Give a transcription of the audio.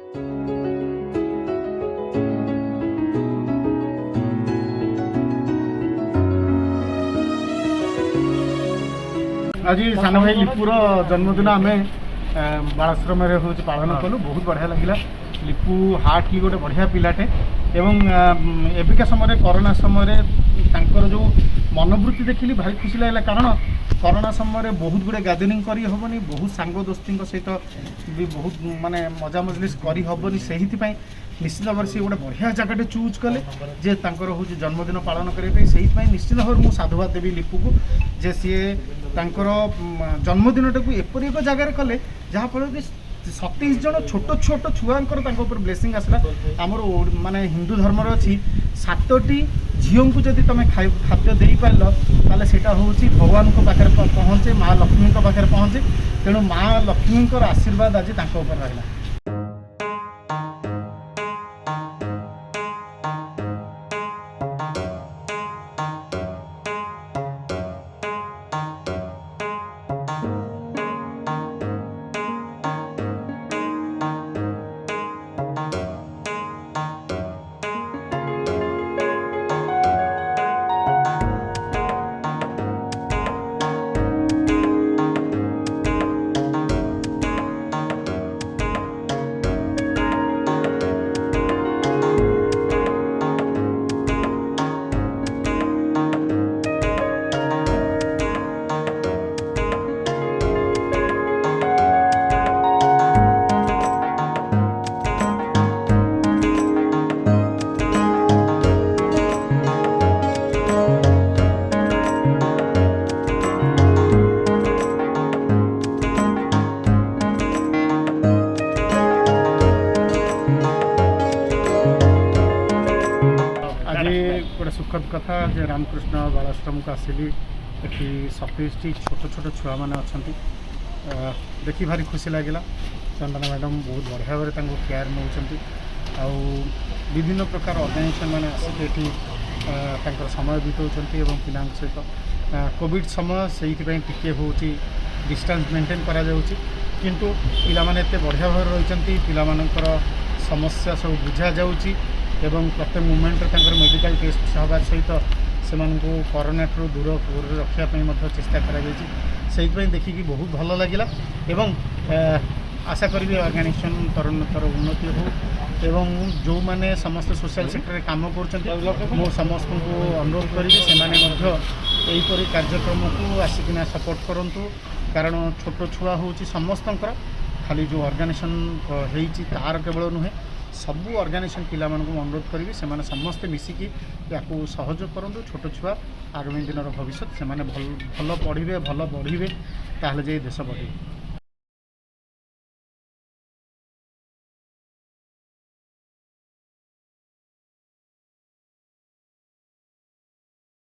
आज सान भाई लिपुर जन्मदिन आम बालाश्रम हूँ पालन कलु बहुत बढ़िया लगे। लिपु हार्टली गोटे बढ़िया पिलाटे एवं एबिका समय कोरोना समय जो मनोवृत्ति देखिली भारी खुशी लगे कारण कोरोना समय बहुत गुड़े गैदरिंग करी हबनी बहुत सांग दोस्ती सहित भी बहुत माने मजा मजलिस करी हबनी से निश्चित भाव से गोटे बढ़िया जगह चूज कले जे तांकर हूँ जन्मदिन पालन करने से निश्चित भाव मुझे साधुवाद देवी लिपु को जे सी जन्मदिन टाक एपरी एक जगार कले जहाँफल कि 27 जन छोट छोट छुआंकर ब्लेसिंग आसला। आमर माने हिंदू धर्म अच्छी 7टी झील को जब तुम खाद्य दे पार ताले सेटा हूँ भगवान को पाखे पहुँचे माँ लक्ष्मी पाखे पहुँचे तेणु माँ लक्ष्मी आशीर्वाद आज रहा। गोटे सुखद कथा जे रामकृष्ण बालाश्रम को आसिली ये 27टी छोट छोट छुआ मैंने अच्छा देखी भारी खुशी लगे। चंदना मैडम बहुत बढ़िया भाव केयर नौ विभिन्न प्रकार ऑर्गेनाइजेशन मैंने आसिक समय बिताऊँ पिला सहित कोविड समय से टिके हूँ डिस्टेंस मेंटेन करा किंतु पिला माने एते बढ़िया भाव रही पिलामानकर समस्या सब बुझा जाउची एवं प्रत्येक मुमेंट मेडिकल टेस्ट हवा सहित से कोरोना दूर रखापी चेष्टा कर देखिकी बहुत भल लगे एवं आशा करी ऑर्गेनाइजेशन तर उन्नति हो एवं जो माने समस्त सोशल सेक्टर काम कर समस्त को अनुरोध करी से कार्यक्रम को आसिकिना सपोर्ट करूँ कारण छोट छुआ हूँ समस्त खाली जो ऑर्गेनाइजेशन तार केवल नुहे सबू ऑर्गेनाइजेशन पिला अनुरोध करी से समस्ते मिसिकी या सहयोग करूँ छोट छुआ आगामी दिन भविष्य से भल पढ़े भल बढ़े ताहले जे देश बढ़े।